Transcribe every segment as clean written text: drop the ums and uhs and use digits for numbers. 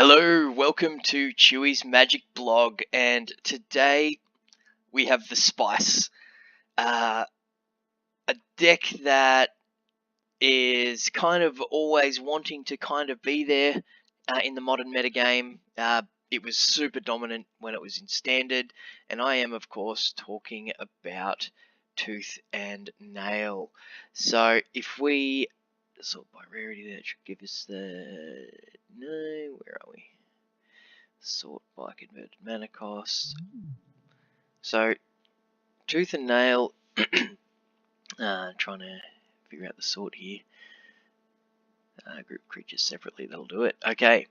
Hello, welcome to Chewy's Magic Blog, and today we have the Spice, a deck that is kind of always wanting to kind of be there in the modern metagame. It was super dominant when it was in Standard, and I am of course talking about Tooth and Nail. So if we sort by rarity, that should give us the where are we? Sort by converted mana cost. So, Tooth and Nail, trying to figure out the sort here. Group creatures separately, that'll do it. Okay,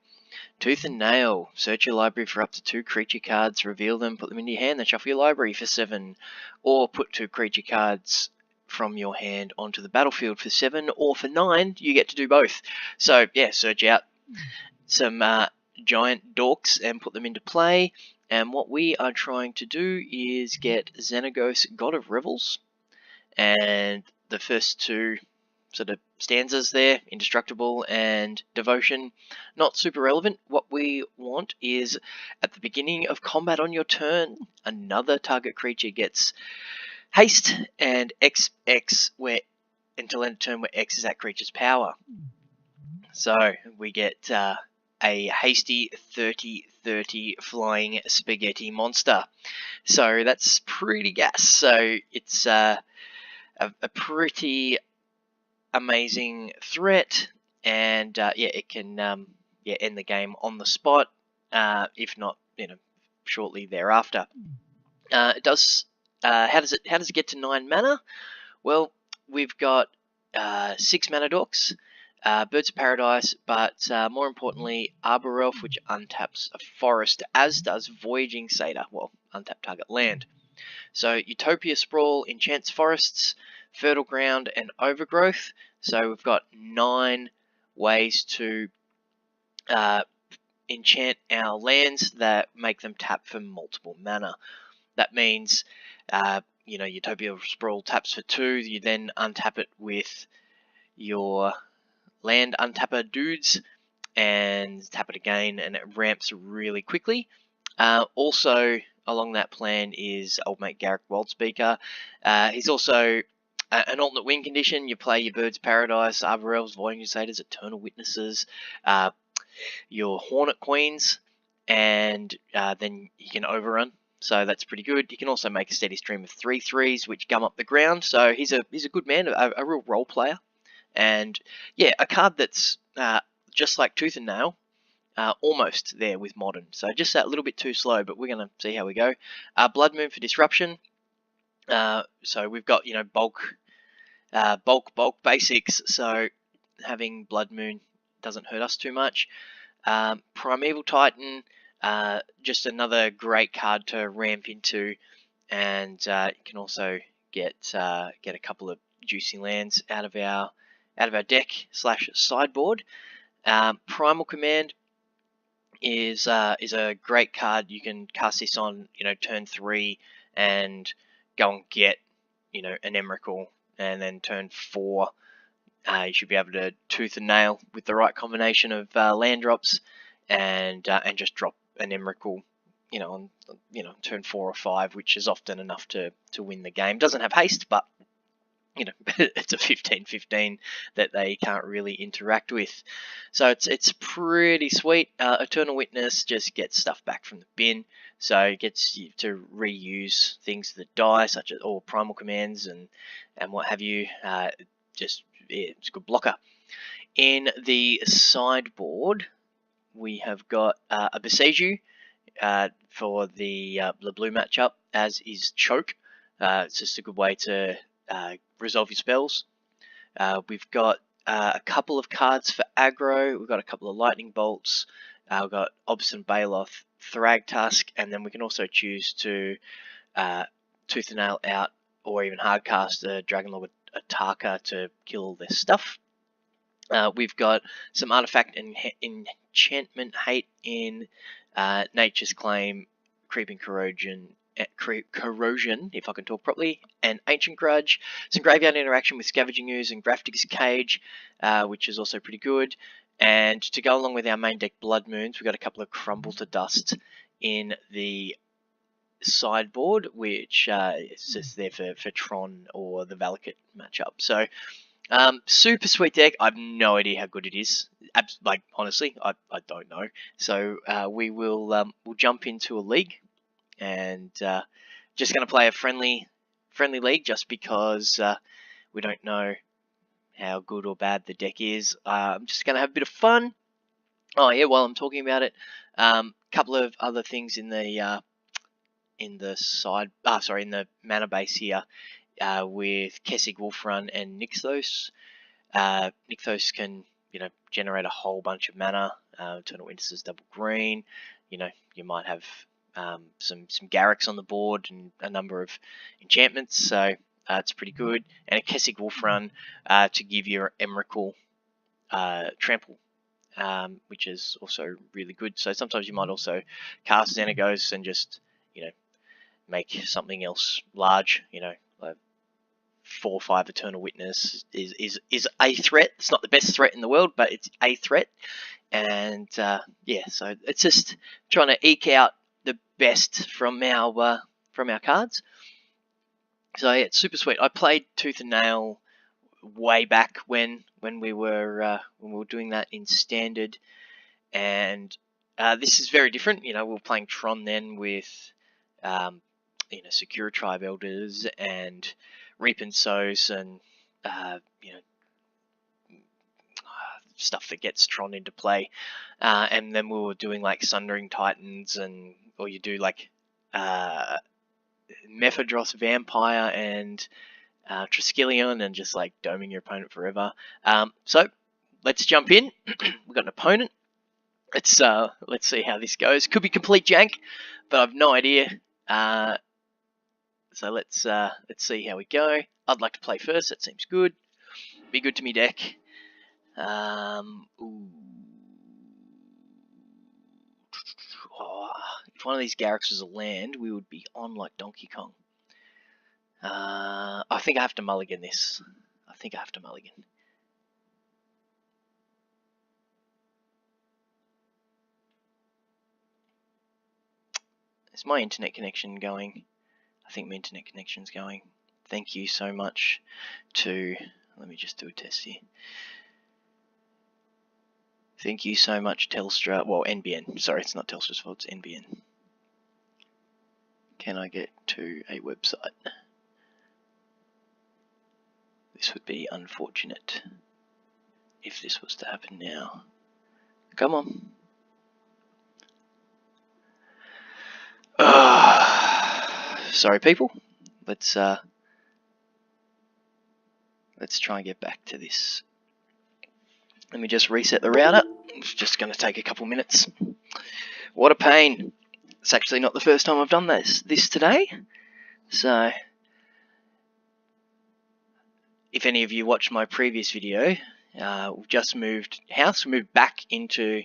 Tooth and Nail. Search your library for up to 2 creature cards, reveal them, put them into your hand, then shuffle your library for 7. Or put 2 creature cards from your hand onto the battlefield for 7, or for 9, you get to do both. So, yeah, search out some giant dorks and put them into play, and what we are trying to do is get Xenagos, God of Revels, and the first 2 sort of stanzas there, Indestructible and Devotion, not super relevant. What we want is at the beginning of combat on your turn, another target creature gets haste and XX where until end of turn where X is that creature's power. So we get a hasty 30/30 flying spaghetti monster. So that's pretty gas. So it's a pretty amazing threat, and yeah, it can end the game on the spot, if not shortly thereafter. It does. How does it get to 9 mana? Well, we've got 6 mana dorks. Birds of Paradise, but more importantly, Arbor Elf, which untaps a forest, as does Voyaging Satyr, well, untap target land. So Utopia Sprawl enchants forests, Fertile Ground, and Overgrowth. So we've got 9 ways to enchant our lands that make them tap for multiple mana. That means, Utopia Sprawl taps for 2, you then untap it with your land untapper dudes and tap it again, and it ramps really quickly. Also along that plan is old mate Garrick Wildspeaker. He's also an alternate win condition. You play your Birds Paradise, Arbor Elves, Voyaging Satyrs, Eternal Witnesses, your Hornet Queens, and then you can overrun. So that's pretty good. You can also make a steady stream of 3/3s, which gum up the ground. So he's a good man, a real role player. And yeah, a card that's just like Tooth and Nail, almost there with Modern. So just that little bit too slow, but we're going to see how we go. Blood Moon for Disruption. So we've got, bulk basics. So having Blood Moon doesn't hurt us too much. Primeval Titan, just another great card to ramp into, and you can also get a couple of juicy lands out of our deck / sideboard. Primal Command is a great card. You can cast this on turn 3 and go and get an Emrakul, and then turn 4 you should be able to Tooth and Nail with the right combination of land drops, and just drop an Emrakul on turn 4 or 5, which is often enough to win the game. Doesn't have haste, but it's a 15/15 that they can't really interact with. So it's pretty sweet. Eternal Witness just gets stuff back from the bin, so it gets you to reuse things that die, such as all Primal Commands and what have you. It's a good blocker. In the sideboard, we have got a Besiju for the blue matchup, as is Choke. It's just a good way to resolve your spells. We've got a couple of cards for aggro. We've got a couple of Lightning Bolts. We've got Obscene Baloth, Thragtusk, and then we can also choose to Tooth and Nail out, or even hardcast a Dragonlord Ataka to kill all this stuff. We've got some artifact and enchantment hate in Nature's Claim, Creeping Corrosion, Corrosion, if I can talk properly, and Ancient Grudge. Some graveyard interaction with Scavenging Ooze and Grafdigger's Cage, which is also pretty good. And to go along with our main deck Blood Moons, we've got a couple of Crumble to Dust in the sideboard, which is just there for Tron or the Valakut matchup. So super sweet deck. I have no idea how good it is. Like honestly, I don't know. So we'll jump into a league, and just going to play a friendly league just because we don't know how good or bad the deck is. I'm just going to have a bit of fun. Oh yeah, while I'm talking about it, couple of other things in the in the mana base here with Kessig Wolfrun and Nixthos. Nixthos can generate a whole bunch of mana. Eternal Witness is double green. You might have some Garrux on the board and a number of enchantments, so it's pretty good. And a Kessig Wolfrun to give your Emrakul trample, which is also really good. So sometimes you might also cast Xenagos and just make something else large. Like 4 or 5 Eternal Witness is a threat. It's not the best threat in the world, but it's a threat. And yeah, so it's just trying to eke out the best from our cards. So yeah, it's super sweet. I played Tooth and Nail way back when we were doing that in Standard, and this is very different. We were playing Tron then with Secure Tribe Elders and Reap and Sows and stuff that gets Tron into play, and then we were doing like Sundering Titans, or you do like Mephedros Vampire and Triskelion, and just like doming your opponent forever. So let's jump in. We've got an opponent. Let's see how this goes. Could be complete jank, but I've no idea. So let's see how we go. I'd like to play first. That seems good. Be good to me, deck. Ooh. Oh, if one of these Garrux was a land, we would be on like Donkey Kong. I think I have to mulligan this. Is my internet connection going? I think my internet connection's going. Thank you so much to... Let me just do a test here. Thank you so much, Telstra. Well, NBN. Sorry, it's not Telstra's fault, it's NBN. Can I get to a website? This would be unfortunate if this was to happen now. Come on. Sorry, people. Let's try and get back to this. Let me just reset the router. It's just going to take a couple minutes. What a pain. It's actually not the first time I've done this today. So, if any of you watched my previous video, we've just moved house. We moved back into